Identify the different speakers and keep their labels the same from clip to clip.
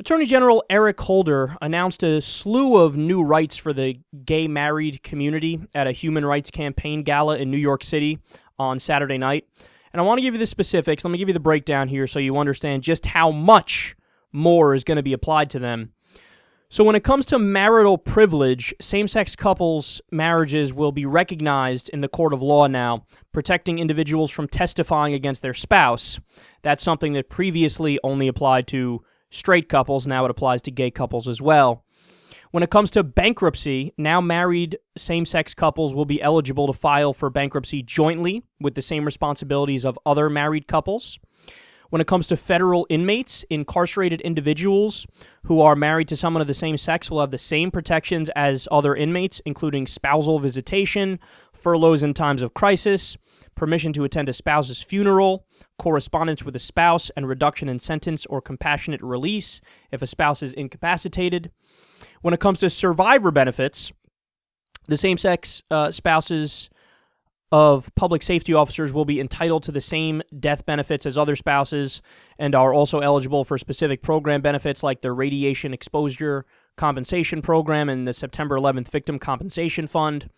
Speaker 1: Attorney General Eric Holder announced a slew of new rights for the gay married community at a human rights campaign gala in New York City on Saturday night. And I want to give you the specifics. Let me give you the breakdown here so you understand just how much more is going to be applied to them. So when it comes to marital privilege, same-sex couples' marriages will be recognized in the court of law now, protecting individuals from testifying against their spouse. That's something that previously only applied to straight couples. Now it applies to gay couples as well. When it comes to bankruptcy, now married same-sex couples will be eligible to file for bankruptcy jointly with the same responsibilities of other married couples. When it comes to federal inmates, incarcerated individuals who are married to someone of the same sex will have the same protections as other inmates, including spousal visitation, furloughs in times of crisis, permission to attend a spouse's funeral, correspondence with a spouse, and reduction in sentence or compassionate release if a spouse is incapacitated. When it comes to survivor benefits, the same-sex spouses of public safety officers will be entitled to the same death benefits as other spouses and are also eligible for specific program benefits like the Radiation Exposure Compensation Program and the September 11th Victim Compensation Fund.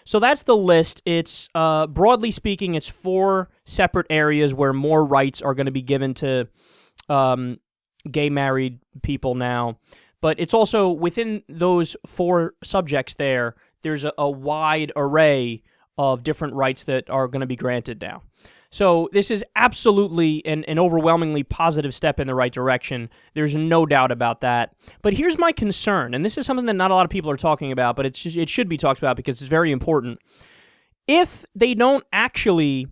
Speaker 1: So that's the list. It's, broadly speaking, it's 4 separate areas where more rights are going to be given to gay married people now. But it's also within those 4 subjects there's a wide array of different rights that are going to be granted now. So this is absolutely an overwhelmingly positive step in the right direction. There's no doubt about that. But here's my concern, and this is something that not a lot of people are talking about, but it should be talked about because it's very important. If they don't actually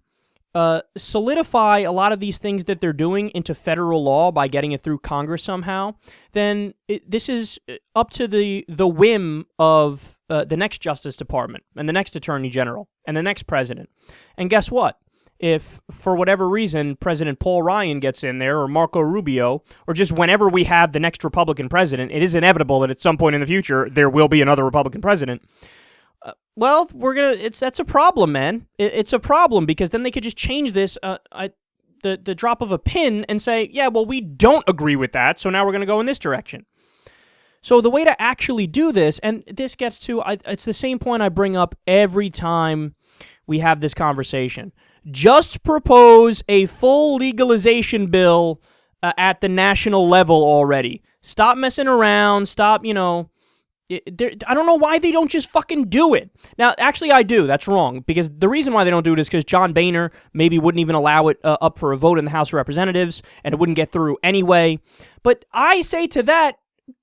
Speaker 1: solidify a lot of these things that they're doing into federal law by getting it through Congress somehow, then this is up to the whim of the next Justice Department and the next Attorney General and the next president. And guess what? If, for whatever reason, President Paul Ryan gets in there, or Marco Rubio, or just whenever we have the next Republican president, it is inevitable that at some point in the future there will be another Republican president. Well, that's a problem, man. It's a problem because then they could just change this the drop of a pin and say, yeah, well, we don't agree with that, so now we're going to go in this direction. So the way to actually do this, and this gets to, it's the same point I bring up every time we have this conversation. Just propose a full legalization bill at the national level already. Stop messing around. Stop, I don't know why they don't just fucking do it. Now, actually, I do. That's wrong. Because the reason why they don't do it is because John Boehner maybe wouldn't even allow it up for a vote in the House of Representatives, and it wouldn't get through anyway. But I say to that,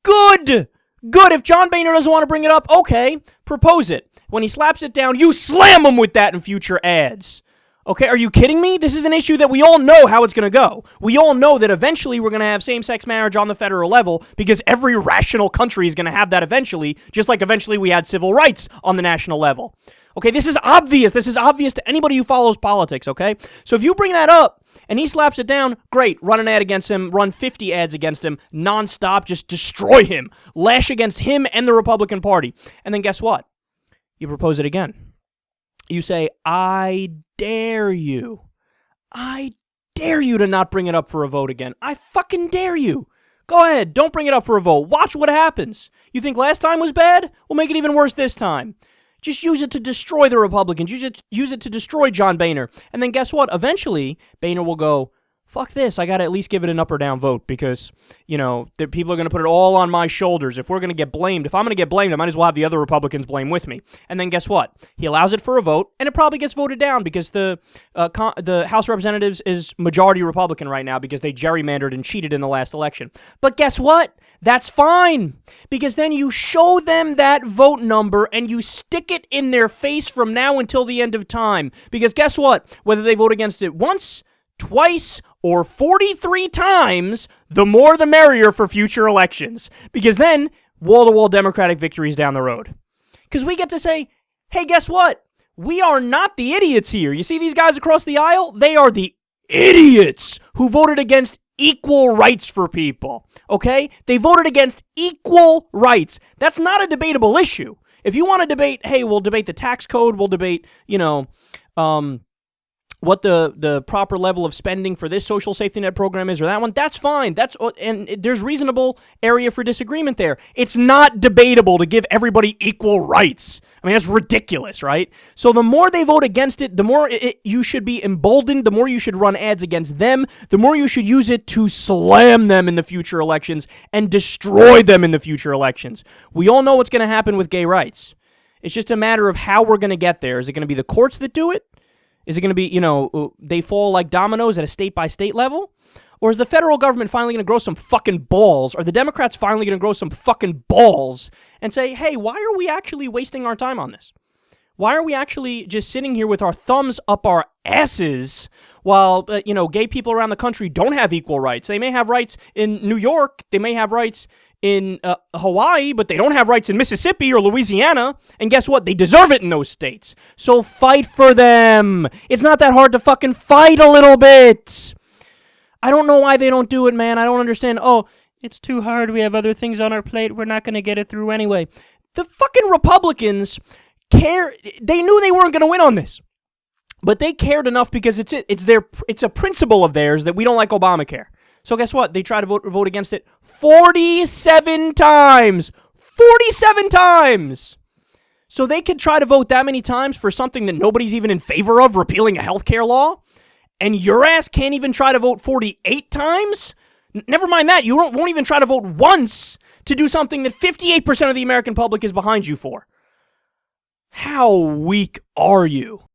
Speaker 1: good. If John Boehner doesn't want to bring it up, okay, propose it. When he slaps it down, you slam him with that in future ads. Okay, are you kidding me? This is an issue that we all know how it's going to go. We all know that eventually we're going to have same-sex marriage on the federal level because every rational country is going to have that eventually, just like eventually we had civil rights on the national level. Okay, this is obvious. This is obvious to anybody who follows politics, okay? So if you bring that up and he slaps it down, great. Run an ad against him. Run 50 ads against him nonstop. Just destroy him. Lash against him and the Republican Party. And then guess what? You propose it again. You say, I dare you. I dare you to not bring it up for a vote again. I fucking dare you. Go ahead. Don't bring it up for a vote. Watch what happens. You think last time was bad? We'll make it even worse this time. Just use it to destroy the Republicans. Use it to destroy John Boehner. And then guess what? Eventually, Boehner will go, fuck this, I got to at least give it an up or down vote because, the people are going to put it all on my shoulders. If I'm going to get blamed, I might as well have the other Republicans blame with me. And then guess what? He allows it for a vote, and it probably gets voted down because the House of Representatives is majority Republican right now because they gerrymandered and cheated in the last election. But guess what? That's fine because then you show them that vote number and you stick it in their face from now until the end of time. Because guess what? Whether they vote against it once, twice, or 43 times, the more the merrier for future elections. Because then, wall-to-wall Democratic victories down the road. Because we get to say, hey, guess what? We are not the idiots here. You see these guys across the aisle? They are the idiots who voted against equal rights for people. Okay? They voted against equal rights. That's not a debatable issue. If you want to debate, hey, we'll debate the tax code, we'll debate, what the proper level of spending for this social safety net program is or that one, that's fine. And there's reasonable area for disagreement there. It's not debatable to give everybody equal rights. I mean, that's ridiculous, right? So the more they vote against it, the more you should be emboldened, the more you should run ads against them, the more you should use it to slam them in the future elections and destroy them in the future elections. We all know what's going to happen with gay rights. It's just a matter of how we're going to get there. Is it going to be the courts that do it? Is it going to be, they fall like dominoes at a state-by-state level? Or is the federal government finally going to grow some fucking balls? Are the Democrats finally going to grow some fucking balls and say, hey, why are we actually wasting our time on this? Why are we actually just sitting here with our thumbs up our asses while, gay people around the country don't have equal rights? They may have rights in New York. They may have rights in Hawaii, but they don't have rights in Mississippi or Louisiana. And guess what? They deserve it in those states. So fight for them. It's not that hard to fucking fight a little bit. I don't know why they don't do it, man. I don't understand. Oh, it's too hard. We have other things on our plate. We're not going to get it through anyway. The fucking Republicans care. They knew they weren't going to win on this. But they cared enough because it's a principle of theirs that we don't like Obamacare. So guess what? They try to vote against it 47 times. 47 times! So they could try to vote that many times for something that nobody's even in favor of, repealing a healthcare law, and your ass can't even try to vote 48 times? Never mind that, you won't even try to vote once to do something that 58% of the American public is behind you for. How weak are you?